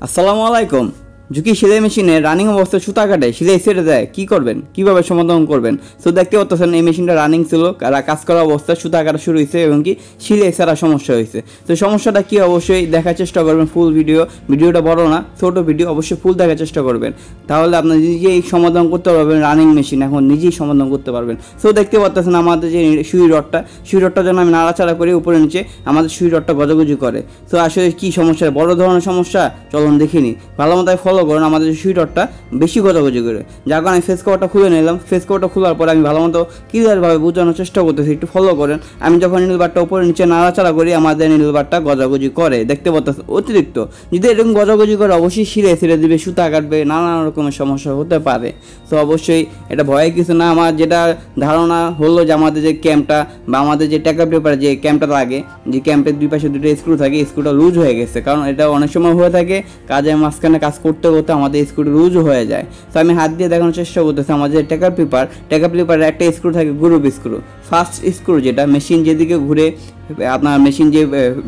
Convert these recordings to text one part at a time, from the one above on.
আসসালামু আলাইকুম। ঝুঁকি সেলাই মেশিনে রানিং অবস্থায় সুতা কাটে, সেলাই ছেড়ে দেয়, কী করবেন, কীভাবে সমাধান করবেন? তো দেখতে পাচ্ছেন এই মেশিনটা রানিং ছিল, কাজ করা অবস্থায় সুতা কাটা শুরু হয়েছে এবং কি সেলাই ছাড়া সমস্যা হয়েছে। তো সমস্যাটা কি অবশ্যই দেখার চেষ্টা করবেন, ফুল ভিডিওটা বড় না, ছোটো ভিডিও, অবশ্যই ফুল দেখার চেষ্টা করবেন। তাহলে আপনার নিজেই সমাধান করতে পারবেন, রানিং মেশিন এখন নিজেই সমাধান করতে পারবেন। তো দেখতে পাচ্ছেন আমাদের যে সুই রডটা যেন আমি নাড়াচাড়া করি উপরে নিচে, আমাদের সুই রডটা গজাগজি করে। তো আসলে কী সমস্যা, বড় ধরনের সমস্যা, চলুন দেখিনি। ভালো মতো ফলো করুন। আমাদের সুই রডটা বেশি গজাগজি করে, যার কারণে ফেস কভারটা খুলে নিলাম। ফেস কভারটা খোলার পরে আমি ভালো মতো ক্লিয়ারভাবে বোঝানোর চেষ্টা করতেছি, একটু ফলো করেন। আমি যখন নিডল বারটা উপরে নিচে নাড়াচাড়া করি, আমাদের নিডল বারটা গজাগজি করে, দেখতে পাচ্ছেন। অতিরিক্ত যদি এরকম গজাগজি করে, অবশ্যই ছিঁড়ে দিবে, সুতা কাটবে, নানা রকমের সমস্যা হতে পারে। তো অবশ্যই এটা ভয়ের কিছু না। আমার যেটা ধারণা হলো যে আমাদের যে ক্যাম্পটা বা আমাদের যে টেকা পেপার যে ক্যাম্পটা লাগে, যে ক্যাম্পের দুই পাশে দুটো স্ক্রু থাকে, স্ক্রুটা লুজ হয়ে গেছে। কারণ এটা অনেক সময় হয়ে থাকে, কাজের মাঝখানে কাজ করতে করতে আমাদের স্ক্রুটা লুজ হয়ে যায়। তো আমি হাত দিয়ে দেখানোর চেষ্টা করতেছি। আমাদের টেকা পেপারের একটা স্ক্রু থাকে, গ্রুপ স্ক্রু, ফার্স্ট স্ক্রু, যেটা মেশিন যেদিকে ঘুরে, আপনার মেশিন যে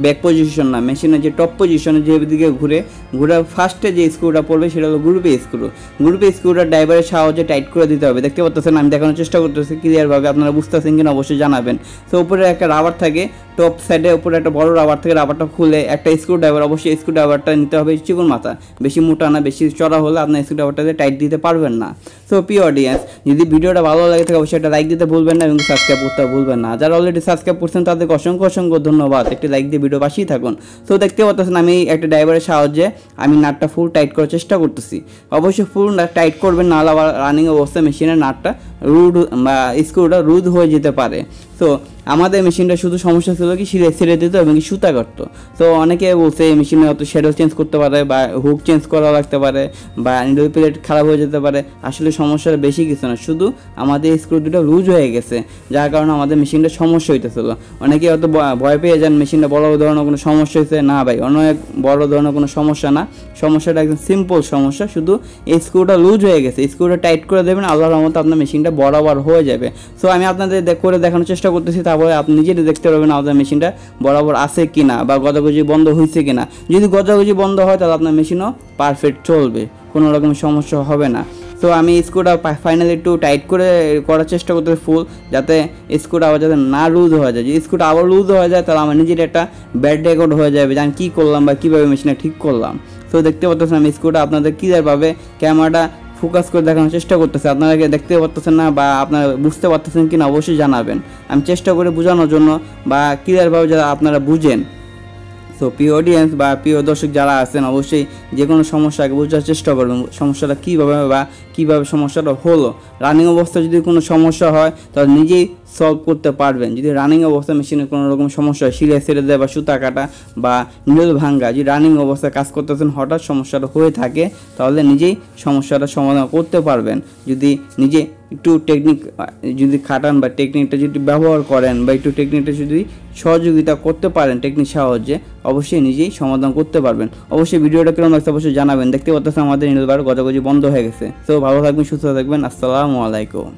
ব্যাক পজিশন না, মেশিনের যে টপ পজিশনে যেদিকে ঘুরে ফার্স্টে যে স্ক্রুটা পড়বে সেটা হলো গ্রুপে স্ক্রুটা ড্রাইভারের সাহায্যে টাইট করে দিতে হবে। দেখতে পাচ্ছেন, আমি দেখানোর চেষ্টা করতেছি ক্লিয়ারভাবে, আপনারা বুঝতেছেন কিনা অবশ্যই জানাবেন। তো উপরে একটা রাবার থাকে, টপ সাইডে উপরে একটা বড় রাবার থাকে, রাবারটা খুলে একটা স্ক্রু ড্রাইভার, অবশ্যই স্ক্রু ড্রাইভারটা নিতে হবে চিকন মাথা, বেশি মোটা না, বেশি চড়া হলে আপনার স্ক্রু ড্রাইভারটাতে টাইট দিতে পারবেন না। তো প্রিয় অডিয়েন্স, যদি ভিডিওটা ভালো লাগে থাকে অবশ্যই একটা লাইক দিতে ভুলবেন না এবং সাবস্ক্রাইব করতে ভুলবেন না। যারা অলরেডি সাবস্ক্রাইব করছেন তাদেরকে অসংখ্য ধন্যবাদ। একটি লাইক দিয়ে ভিডিও পাশেই থাকুন। তো দেখতে পাচ্ছেন আমি একটা ড্রাইভারের সাহায্যে আমি নাটটা ফুল টাইট করার চেষ্টা করতেছি। অবশ্যই ফুল টাইট করবেন, নাহলে আবার রানিং অবস্থায় মেশিনের নাটটা রুড বা স্ক্রুটা রুদ হয়ে যেতে পারে। তো আমাদের মেশিনটা শুধু সমস্যা ছিল কি ছেড়ে দিত এবং সুতা কাটতো। তো অনেকে বলছে এই মেশিনে হয়তো শ্যাডো চেঞ্জ করতে পারে বা হুক চেঞ্জ করা লাগতে পারে বা নিডল প্লেট খারাপ হয়ে যেতে পারে। আসলে সমস্যাটা বেশি কিছু না, শুধু আমাদের স্ক্রু দুটো লুজ হয়ে গেছে, যার কারণে আমাদের মেশিনটা সমস্যা হইতেছিল। অনেকে হয়তো ভয় পেয়ে যান মেশিনটা বড় ধরনের কোনো সমস্যা হয়েছে। না ভাই, অনেক বড় ধরনের কোনো সমস্যা না, সমস্যাটা একদম সিম্পল সমস্যা, শুধু এই স্ক্রুটা লুজ হয়ে গেছে। স্ক্রুটা টাইট করে দেবেন, আল্লাহর রহমতে আপনার মেশিনটা বরাবর হয়ে যাবে। সো আমি আপনাদের করে দেখানোর চেষ্টা করতেছি, তারপরে আপনি নিজেই দেখতে পারবেন আমাদের মেশিনটা বরাবর আছে কিনা বা গজাগজি বন্ধ হয়েছে কিনা। যদি গজাগজি বন্ধ হয় তাহলে আপনার মেশিনও পারফেক্ট চলবে, কোনো রকম সমস্যা হবে না। তো আমি স্ক্রুটা ফাইনালি একটু টাইট করার চেষ্টা করতেছি ফুল, যাতে স্ক্রুটা আবার যাতে না লুজ হয়ে যায়। যদি স্ক্রুটা আবার লুজ হয়ে যায় তাহলে আমার নিজের একটা ব্যাড রেকর্ড হয়ে যাবে যে আমি কী করলাম বা কীভাবে মেশিনটা ঠিক করলাম। তো দেখতে পাচ্ছেন আমি স্ক্রুটা আপনাদের ক্লিয়ারভাবে ক্যামেরাটা ফোকাস করে দেখানোর চেষ্টা করতেছে। আপনারা দেখতে পাচ্ছেন না বা আপনারা বুঝতে পারতেছেন কিনা অবশ্যই জানাবেন। আমি চেষ্টা করে বোঝানোর জন্য বা ক্লিয়ারভাবে যারা আপনারা বুঝেন। সো প্রিয় অডিয়েন্স বা প্রিয় দর্শক যারা আছেন, অবশ্যই যে কোনো সমস্যাকে বোঝার চেষ্টা করবেন, সমস্যাটা কীভাবে সমস্যাটা হলো। রানিং অবস্থায় যদি কোনো সমস্যা হয় তাহলে নিজেই সলভ করতে পারবেন। যদি রানিং অবস্থায় মেশিনে কোনো রকম সমস্যা হয়, ছেড়ে দেয় বা সুতা কাটা বা নিডল ভাঙ্গা, যদি রানিং অবস্থায় কাজ করতেছেন হঠাৎ সমস্যাটা হয়ে থাকে, তাহলে নিজেই সমস্যাটা সমাধান করতে পারবেন। যদি নিজে একটু টেকনিক যদি খাটান বা টেকনিকটা যদি ব্যবহার করেন বা একটু টেকনিকটা যদি সহযোগিতা করতে পারেন, টেকনিক সাহায্যে অবশ্যই নিজেই সমাধান করতে পারবেন। অবশ্যই ভিডিওটা কেমন লাগছে অবশ্যই জানাবেন। দেখতে পাচ্ছেন আমাদের নিডল বার গজাগজি বন্ধ হয়ে গেছে। তো ভালো থাকবেন, সুস্থ থাকবেন। আসসালামু আলাইকুম।